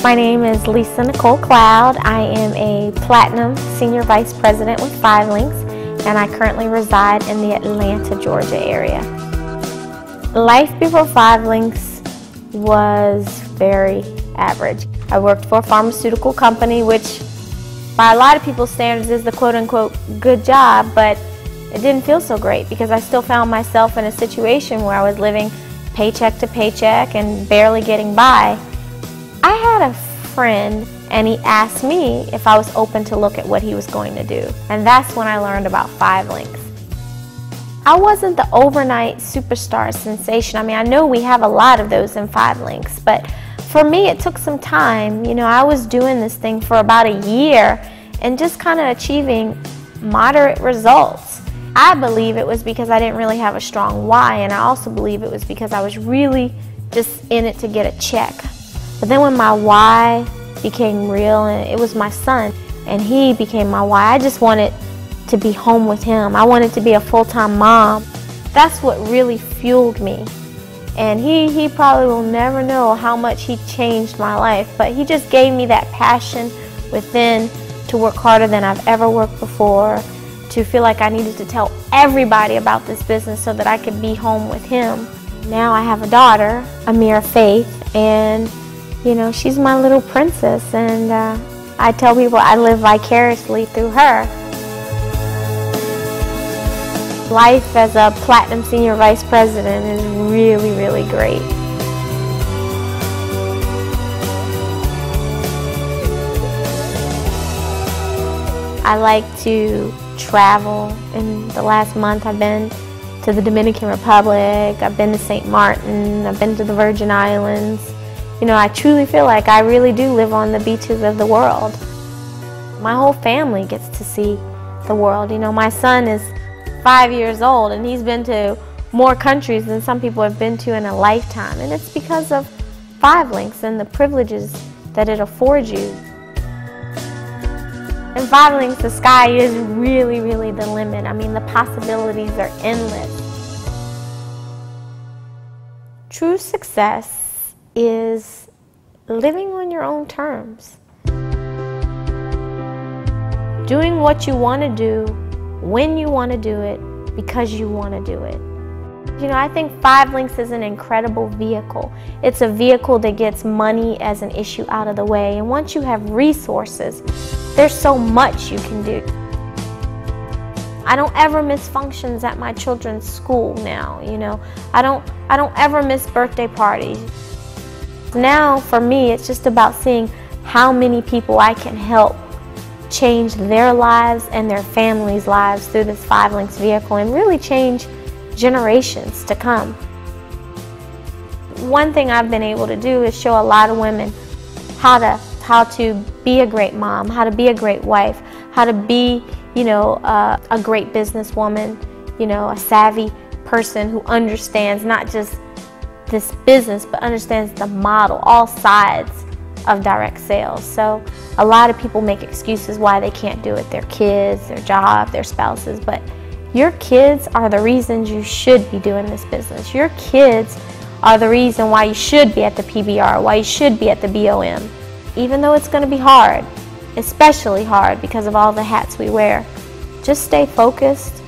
My name is Nicole Cloud. I am a Platinum Senior Vice President with 5 Links, and I currently reside in the Atlanta, Georgia area. Life before 5 Links was very average. I worked for a pharmaceutical company, which by a lot of people's standards is the quote-unquote good job, but it didn't feel so great because I still found myself in a situation where I was living paycheck to paycheck and barely getting by. I had a friend and he asked me if I was open to look at what he was going to do. And that's when I learned about 5 Links. I wasn't the overnight superstar sensation. I mean, I know we have a lot of those in 5 Links, but for me it took some time. You know, I was doing this thing for about a year and just kind of achieving moderate results. I believe it was because I didn't really have a strong why, and I also believe it was because I was really just in it to get a check. But then when my why became real, and it was my son, and he became my why, I just wanted to be home with him. I wanted to be a full-time mom. That's what really fueled me. And he probably will never know how much he changed my life, but he just gave me that passion within to work harder than I've ever worked before, to feel like I needed to tell everybody about this business so that I could be home with him. Now I have a daughter, Amira Faith, and you know, she's my little princess, and I tell people I live vicariously through her. Life as a Platinum Senior Vice President is really, really great. I like to travel. In the last month I've been to the Dominican Republic, I've been to St. Martin, I've been to the Virgin Islands. You know, I truly feel like I really do live on the beaches of the world. My whole family gets to see the world. You know, my son is 5 years old and he's been to more countries than some people have been to in a lifetime. And it's because of 5 Links and the privileges that it affords you. In 5 Links, the sky is really, really the limit. I mean, the possibilities are endless. True success is living on your own terms. Doing what you want to do, when you want to do it, because you want to do it. You know, I think 5 Links is an incredible vehicle. It's a vehicle that gets money as an issue out of the way. And once you have resources, there's so much you can do. I don't ever miss functions at my children's school now, you know. I don't ever miss birthday parties. Now, for me, it's just about seeing how many people I can help change their lives and their families' lives through this 5 Links vehicle and really change generations to come. One thing I've been able to do is show a lot of women how to be a great mom, how to be a great wife, how to be, you know, a great businesswoman, you know, a savvy person who understands not just this business, but understands the model, all sides of direct sales. So a lot of people make excuses why they can't do it. Their kids, their job, their spouses, but your kids are the reasons you should be doing this business. Your kids are the reason why you should be at the PBR, why you should be at the BOM. Even though it's going to be hard, especially hard because of all the hats we wear, just stay focused.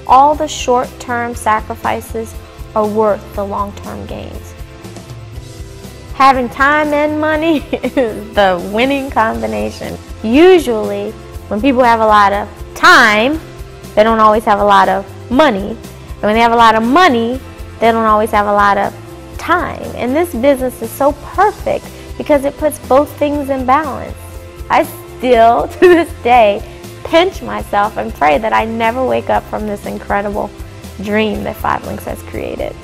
All the short-term sacrifices are worth the long-term gains. Having time and money is the winning combination. Usually, when people have a lot of time, they don't always have a lot of money. And when they have a lot of money, they don't always have a lot of time. And this business is so perfect because it puts both things in balance. I still, to this day, pinch myself and pray that I never wake up from this incredible dream that 5 Links has created.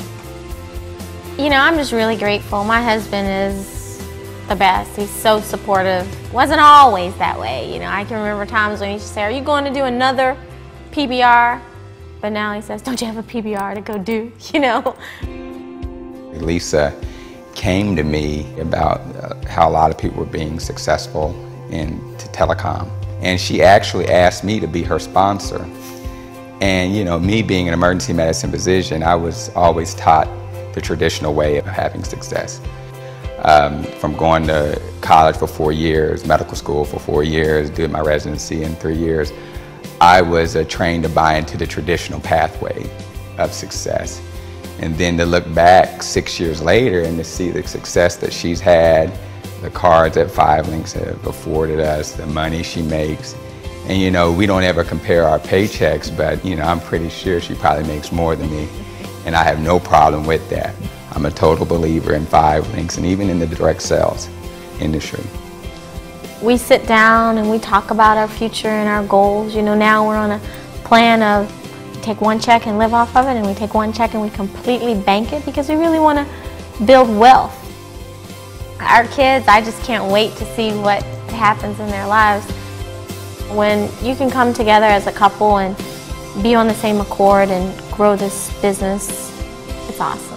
You know, I'm just really grateful. My husband is the best. He's so supportive. Wasn't always that way. You know, I can remember times when he used to say, "Are you going to do another PBR?" But now he says, "Don't you have a PBR to go do?" You know. Lisa came to me about how a lot of people were being successful into telecom. And she actually asked me to be her sponsor. And you know, me being an emergency medicine physician, I was always taught the traditional way of having success. From going to college for 4 years, medical school for 4 years, doing my residency in 3 years, I was trained to buy into the traditional pathway of success. And then to look back 6 years later and to see the success that she's had, the cars that 5 Links have afforded us, the money she makes. And you know, we don't ever compare our paychecks, but you know, I'm pretty sure she probably makes more than me. And I have no problem with that. I'm a total believer in 5 Links and even in the direct sales industry. We sit down and we talk about our future and our goals. You know, now we're on a plan of take one check and live off of it, and we take one check and we completely bank it because we really want to build wealth. Our kids, I just can't wait to see what happens in their lives. When you can come together as a couple and be on the same accord and grow this business, it's awesome.